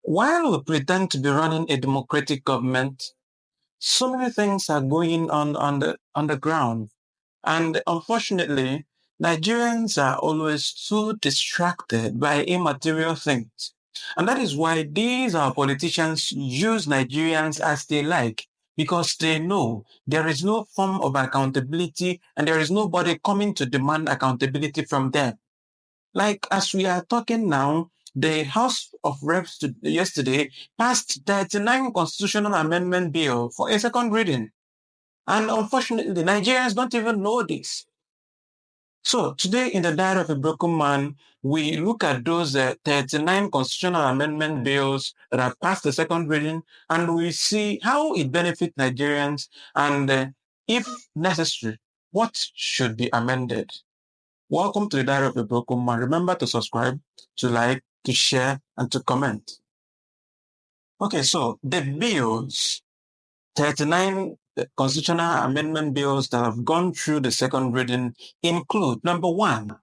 While we pretend to be running a democratic government, so many things are going on the ground. And unfortunately, Nigerians are always too distracted by immaterial things. And that is why these our politicians use Nigerians as they like, because they know there is no form of accountability and there is nobody coming to demand accountability from them. Like as we are talking now, the House of Reps yesterday passed 39 constitutional amendment bill for a second reading. And unfortunately, Nigerians don't even know this. So today in the Diary of a Broken Man, we look at those 39 constitutional amendment bills that have passed the second reading, and we see how it benefits Nigerians, and if necessary, what should be amended. Welcome to the Diary of a Broken Man. Remember to subscribe, to like, to share, and to comment. Okay, so the bills, 39 constitutional amendment bills that have gone through the second reading include, number one,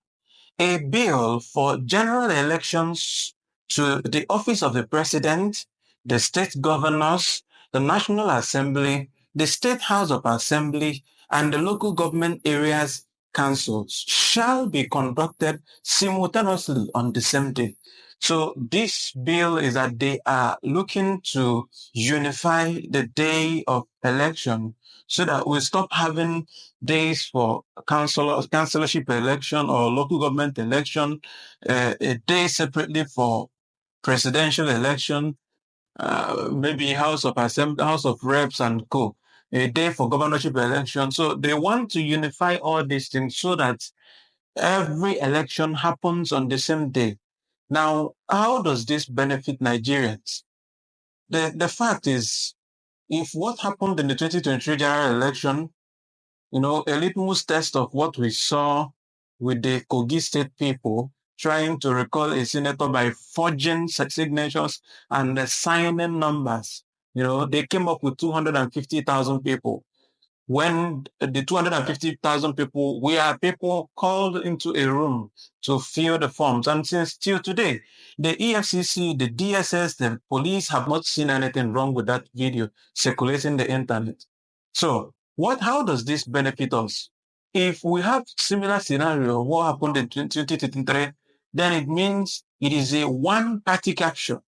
a bill for general elections to the office of the president, the state governors, the National Assembly, the State House of Assembly, and the local government areas councils shall be conducted simultaneously on the same day. So this bill is that they are looking to unify the day of election so that we stop having days for councillorship election or local government election, a day separately for presidential election, maybe House of Assembly, House of Reps and co. A day for governorship election. So they want to unify all these things so that every election happens on the same day. Now, how does this benefit Nigerians? The fact is, if what happened in the 2023 general election, a litmus test of what we saw with the Kogi State people trying to recall a senator by forging signatures and signing numbers. They came up with 250,000 people. When the 250,000 people, we are people called into a room to fill the forms. And since till today, the EFCC, the DSS, the police have not seen anything wrong with that video circulating the internet. So how does this benefit us? If we have similar scenario, what happened in 2023, then it means it is a one-party capture,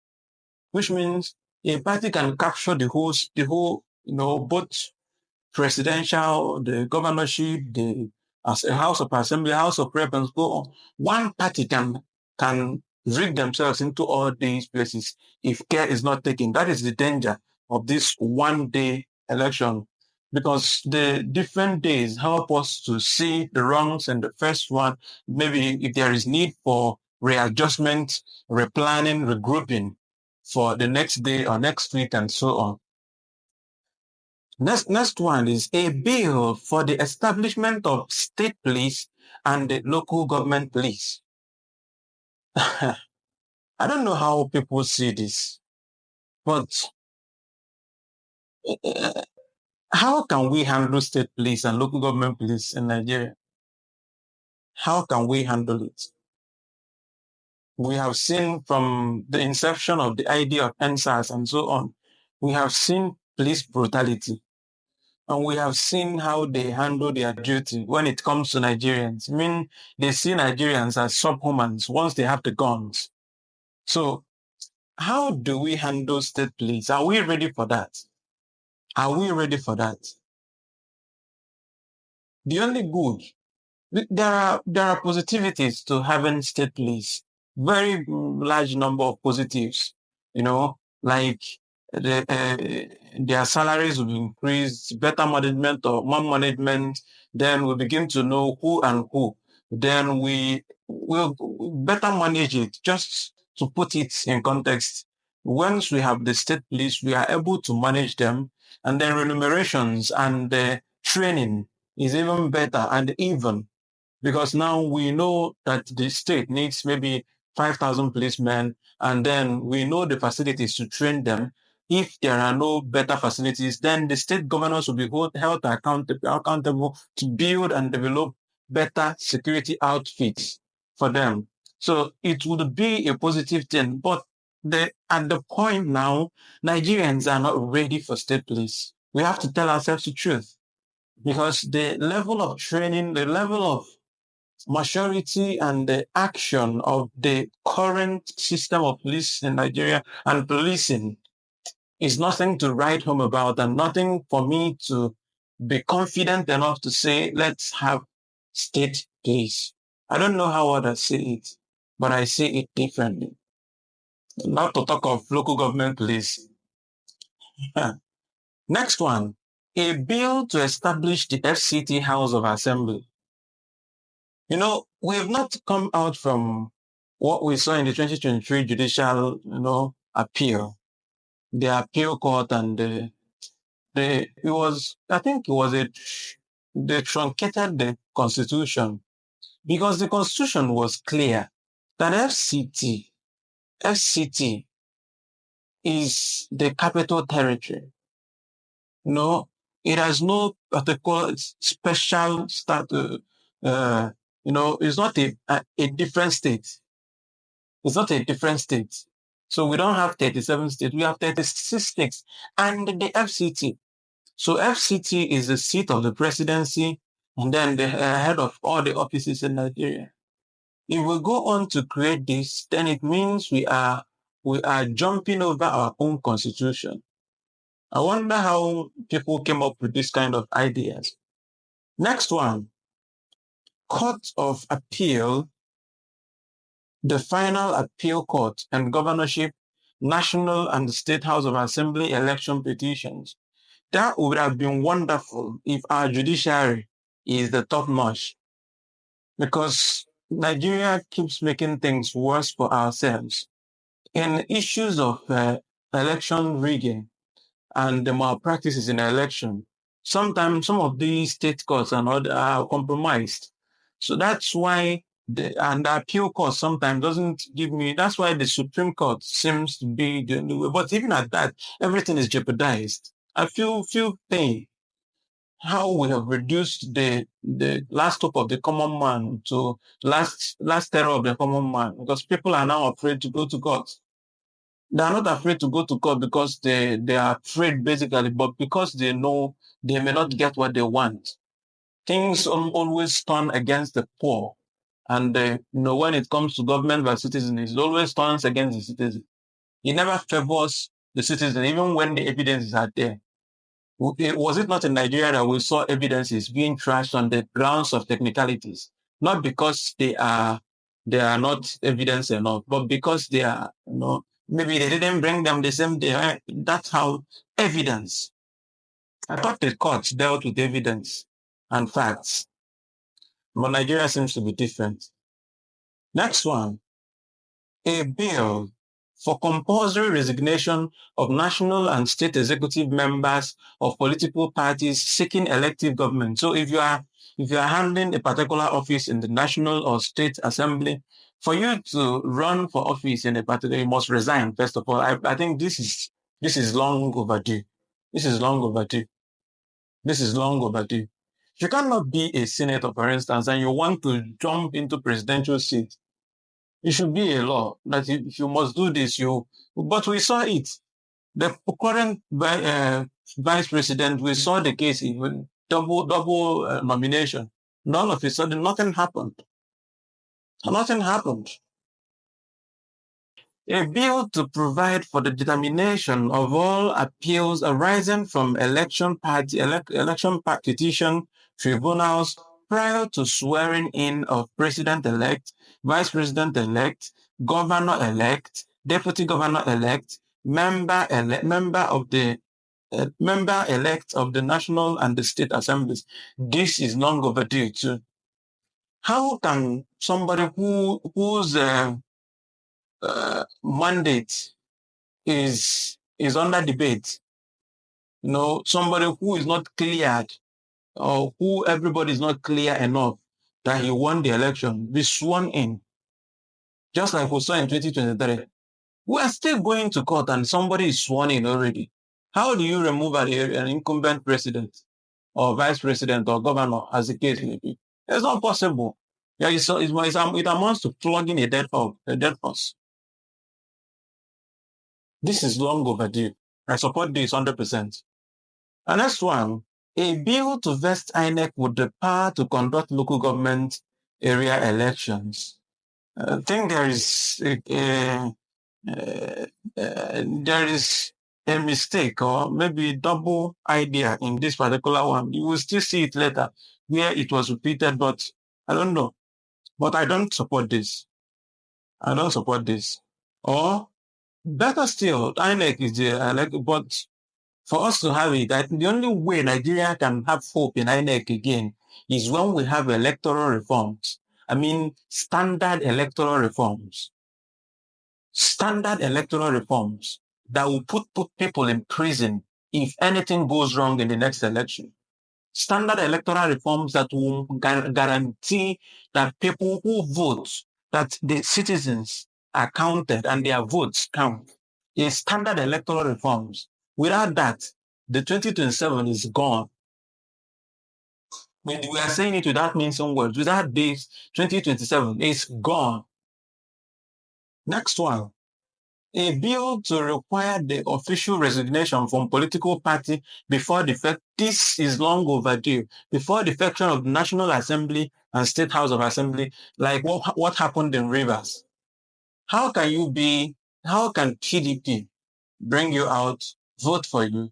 which means a party can capture the whole, both presidential, the governorship, as a House of Assembly, House of Rep, and so on. One party can rig themselves into all these places if care is not taken. That is the danger of this one-day election, because the different days help us to see the wrongs in the first one. Maybe if there is need for readjustment, replanning, regrouping for the next day or next week, and so on. Next one is a bill for the establishment of state police and the local government police. I don't know how people see this, but how can we handle state police and local government police in Nigeria? How can we handle it? We have seen from the inception of the idea of NSAS and so on, we have seen police brutality. And we have seen how they handle their duty when it comes to Nigerians. I mean, they see Nigerians as subhumans once they have the guns. So how do we handle state police? Are we ready for that? Are we ready for that? The only good, there are positivities to having state police. Very large number of positives, like their salaries will be increased, better management or more management, then we begin to know who and who. Then we will better manage it. Just to put it in context, once we have the state police, we are able to manage them, and then remunerations and training is even better and even, because now we know that the state needs maybe 5,000 policemen, and then we know the facilities to train them. If there are no better facilities, then the state governors will be held accountable to build and develop better security outfits for them. So it would be a positive thing. But at the point now, Nigerians are not ready for state police. We have to tell ourselves the truth because the level of training, the level of maturity and the action of the current system of police in Nigeria and policing is nothing to write home about and nothing for me to be confident enough to say, let's have state police. I don't know how others say it, but I say it differently. Not to talk of local government police. Next one, a bill to establish the FCT House of Assembly. We have not come out from what we saw in the 2023 judicial, appeal, the appeal court, and they truncated the constitution because the constitution was clear that FCT is the capital territory. It has no particular special status. It's not a different state. It's not a different state. So we don't have 37 states. We have 36 states and the FCT. So FCT is the seat of the presidency and then the head of all the offices in Nigeria. If we go on to create this, then it means we are jumping over our own constitution. I wonder how people came up with this kind of ideas. Next one, Court of Appeal, the final appeal court and governorship, national and state House of Assembly election petitions. That would have been wonderful if our judiciary is the top notch, because Nigeria keeps making things worse for ourselves. In issues of election rigging and the malpractices in election, sometimes some of these state courts are compromised. So that's why the appeal court sometimes doesn't give me, that's why the Supreme Court seems to be the only way. But even at that, everything is jeopardized. I feel pain how we have reduced the last hope of the common man to last terror of the common man, because people are now afraid to go to court. They are not afraid to go to court because they are afraid basically, but because they know they may not get what they want. Things always turn against the poor. And when it comes to government versus citizen, it always turns against the citizen. It never favors the citizen, even when the evidences are there. Was it not in Nigeria that we saw evidences being trashed on the grounds of technicalities? Not because they are not evidence enough, but because they are, maybe they didn't bring them the same day. That's how evidence. I thought the courts dealt with evidence and facts, but Nigeria seems to be different. Next one, a bill for compulsory resignation of national and state executive members of political parties seeking elective government. So if you are handling a particular office in the national or state assembly, for you to run for office in a particular, you must resign. First of all, I think this is long overdue. This is long overdue. This is long overdue. You cannot be a senator, for instance, and you want to jump into presidential seat. It should be a law that if you must do this, but we saw it. The current vice president, we saw the case, even double nomination. All of a sudden, nothing happened. Nothing happened. A bill to provide for the determination of all appeals arising from election petition tribunals prior to swearing in of president-elect, vice president-elect, governor-elect, deputy governor-elect, member-elect of the national and the state assemblies. This is long overdue too. How can somebody whose mandate is under debate, somebody who is not cleared or who everybody is not clear enough that he won the election, be sworn in, just like we saw in 2023. We are still going to court and somebody is sworn in already. How do you remove an incumbent president or vice president or governor, as the case may be? It's not possible. Yeah, it amounts to flogging a dead horse. This is long overdue. I support this 100%. And next one, a bill to vest INEC with the power to conduct local government area elections. I think there is a mistake or maybe double idea in this particular one. You will still see it later where it was repeated, but I don't know. But I don't support this. I don't support this. Or better still, INEC is the but for us to have it, I think the only way Nigeria can have hope in INEC again is when we have electoral reforms. I mean, standard electoral reforms. Standard electoral reforms that will put people in prison if anything goes wrong in the next election. Standard electoral reforms that will guarantee that people who vote, that the citizens are counted and their votes count. A standard electoral reforms. Without that, the 2027 is gone. We are saying it without mincing words. Without this, 2027 is gone. Next one. A bill to require the official resignation from political party before the this is long overdue, before the defection of the National Assembly and State House of Assembly, like what happened in Rivers. How can PDP bring you out, vote for you,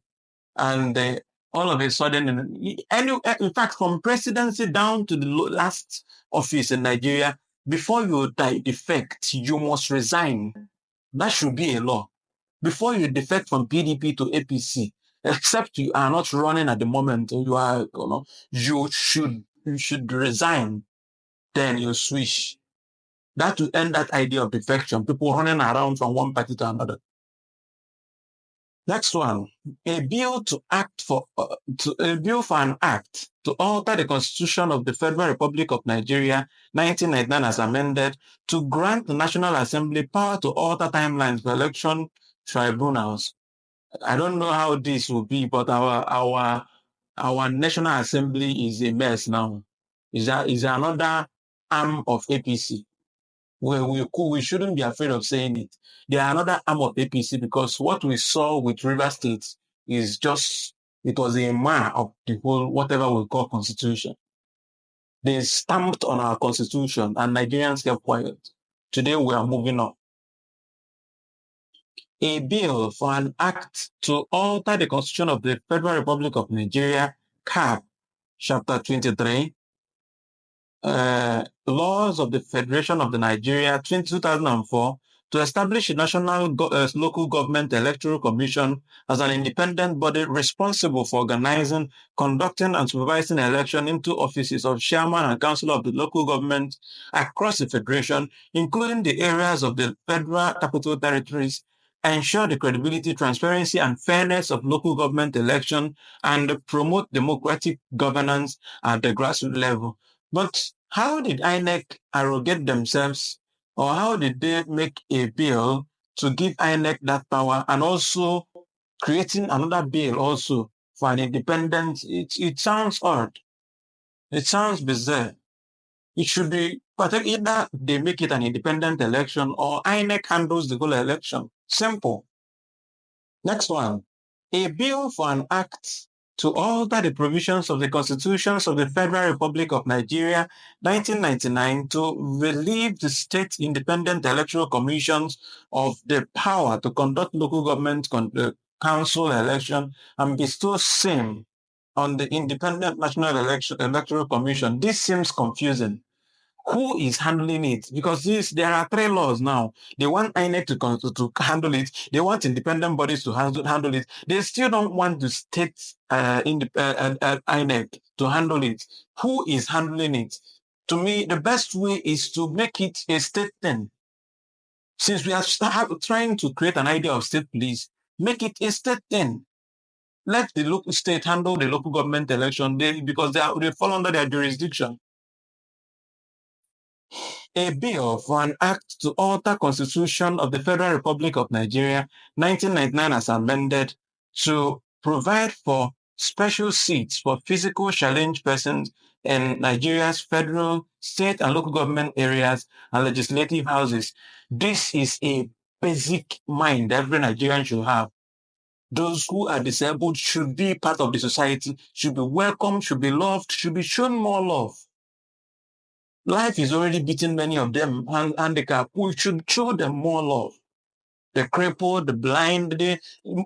and all of a sudden, in fact, from presidency down to the last office in Nigeria, before you defect, you must resign. That should be a law. Before you defect from PDP to APC, except you are not running at the moment, you should resign. Then you switch. That will end that idea of defection. People running around from one party to another. Next one, a bill for an act to alter the Constitution of the Federal Republic of Nigeria, 1999, as amended, to grant the National Assembly power to alter timelines for election tribunals. I don't know how this will be, but our National Assembly is a mess now. Is another arm of APC. We shouldn't be afraid of saying it. They are another arm of APC because what we saw with River State is it was a mar of the whole, whatever we call constitution. They stamped on our constitution and Nigerians kept quiet. Today we are moving on. A bill for an act to alter the constitution of the Federal Republic of Nigeria, CAP, Chapter 23, Laws of the Federation of the Nigeria, 2004, to establish a national local government electoral commission as an independent body responsible for organizing, conducting, and supervising election into offices of chairman and council of the local government across the federation, including the areas of the federal capital territories, ensure the credibility, transparency, and fairness of local government election, and promote democratic governance at the grassroots level. But how did INEC arrogate themselves, or how did they make a bill to give INEC that power and also creating another bill also for an independent? It sounds odd. It sounds bizarre. It should be either they make it an independent election or INEC handles the whole election. Simple. Next one. A bill for an act to alter the provisions of the constitutions of the Federal Republic of Nigeria, 1999, to relieve the state independent electoral commissions of the power to conduct local government council election and bestow same on the Independent National Electoral Commission. This seems confusing. Who is handling it? Because there are 3 laws now. They want INEC to handle it. They want independent bodies to handle it. They still don't want the state INEC to handle it. Who is handling it? To me, the best way is to make it a state thing. Since we are trying to create an idea of state police, make it a state thing. Let the local state handle the local government election because they fall under their jurisdiction. A bill for an act to alter Constitution of the Federal Republic of Nigeria, 1999 as amended, to provide for special seats for physical challenged persons in Nigeria's federal, state, and local government areas and legislative houses. This is a basic mind every Nigerian should have. Those who are disabled should be part of the society, should be welcomed, should be loved, should be shown more love. Life is already beating many of them handicapped. We should show them more love. The crippled, the blind,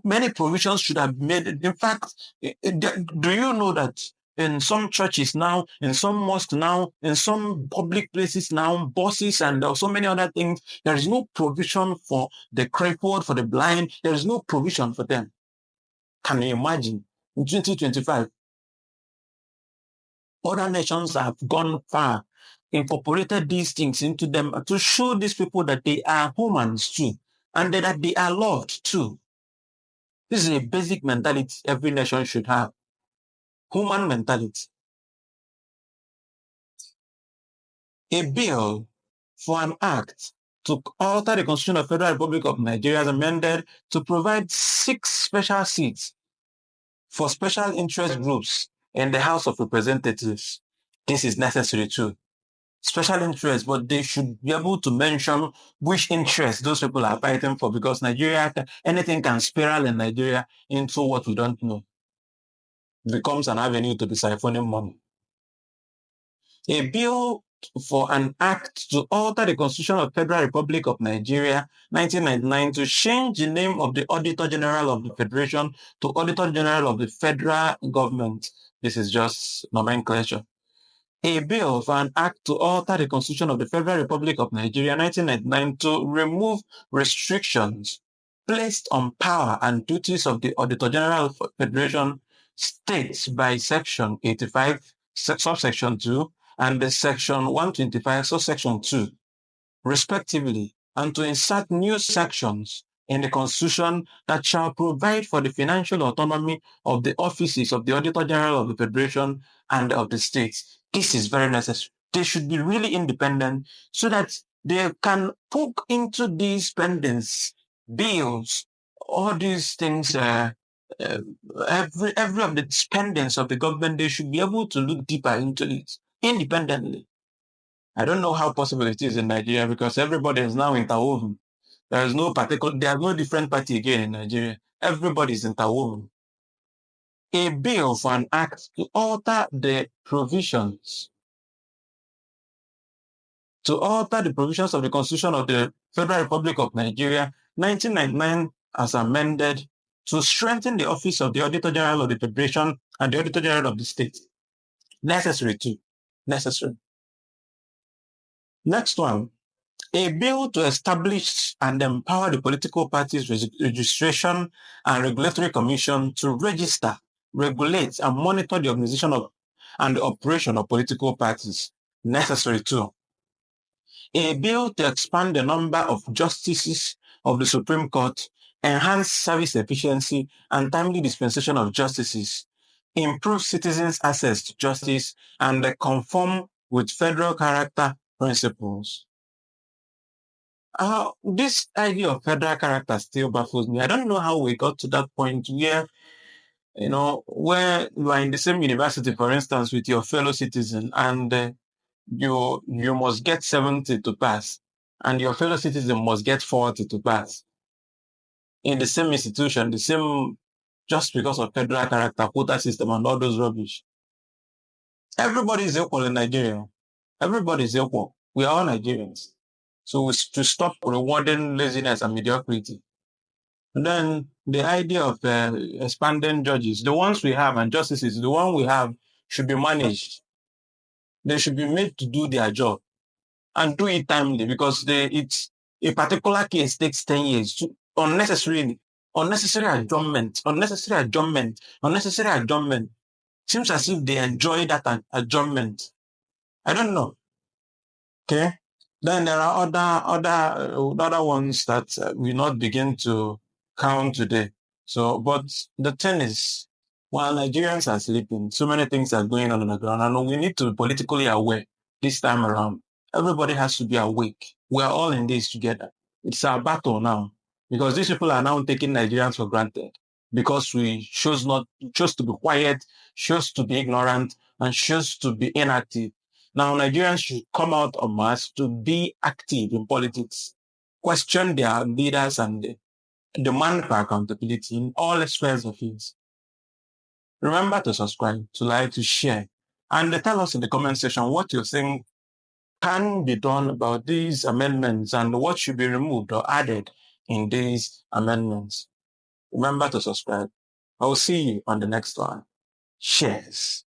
many provisions should have been made. In fact, do you know that in some churches now, in some mosques now, in some public places now, buses and so many other things, there is no provision for the crippled, for the blind. There is no provision for them. Can you imagine? In 2025, other nations have gone far, incorporated these things into them to show these people that they are humans too, and that they are loved too. This is a basic mentality every nation should have. Human mentality. A bill for an act to alter the Constitution of the Federal Republic of Nigeria is amended to provide 6 special seats for special interest groups in the House of Representatives. This is necessary too. Special interest, but they should be able to mention which interest those people are fighting for, because Nigeria, anything can spiral in Nigeria into what we don't know. It becomes an avenue to be siphoning money. A bill for an act to alter the Constitution of the Federal Republic of Nigeria, 1999, to change the name of the Auditor General of the Federation to Auditor General of the Federal Government. This is just nomenclature. A bill for an act to alter the Constitution of the Federal Republic of Nigeria, 1999, to remove restrictions placed on power and duties of the Auditor General of the Federation states by Section 85, subsection 2, and the Section 125, subsection 2, respectively, and to insert new sections in the Constitution that shall provide for the financial autonomy of the offices of the Auditor General of the Federation and of the states. This is very necessary. They should be really independent so that they can poke into these spendings, bills, all these things, every of the spendings of the government. They should be able to look deeper into it independently. I don't know how possible it is in Nigeria, because everybody is now interwoven. There's no different party again in Nigeria. Everybody is interwoven. A bill for an act to alter the provisions of the Constitution of the Federal Republic of Nigeria, 1999, as amended, to strengthen the office of the Auditor General of the Federation and the Auditor General of the State. Necessary too. Necessary. Next one. A bill to establish and empower the Political Parties Registration and Regulatory Commission to register, regulate, and monitor the organization of and the operation of political parties. Necessary too. A bill to expand the number of justices of the Supreme Court, enhance service efficiency and timely dispensation of justices, improve citizens' access to justice, and conform with federal character principles. This idea of federal character still baffles me. I don't know how we got to that point where, where you are in the same university, for instance, with your fellow citizen, and you must get 70 to pass, and your fellow citizen must get 40 to pass. In the same institution, just because of federal character, quota system, and all those rubbish. Everybody is equal in Nigeria. Everybody is equal. We are all Nigerians. So to stop rewarding laziness and mediocrity. And then the idea of expanding judges, the ones we have, and justices, the one we have should be managed. They should be made to do their job and do it timely, because it's a particular case takes 10 years. Unnecessary adjournment. Seems as if they enjoy that adjournment. I don't know. Okay. Then there are other ones that we not begin to count today. So, but the thing is, while Nigerians are sleeping, so many things are going on the ground, and we need to be politically aware this time around. Everybody has to be awake. We are all in this together. It's our battle now, because these people are now taking Nigerians for granted, because we chose to be quiet, chose to be ignorant, and chose to be inactive. Now, Nigerians should come out en masse to be active in politics. question their leaders and demand for accountability in all spheres of it. Remember to subscribe, to like, to share, and tell us in the comment section what you think can be done about these amendments and what should be removed or added in these amendments. Remember to subscribe. I will see you on the next one. Cheers.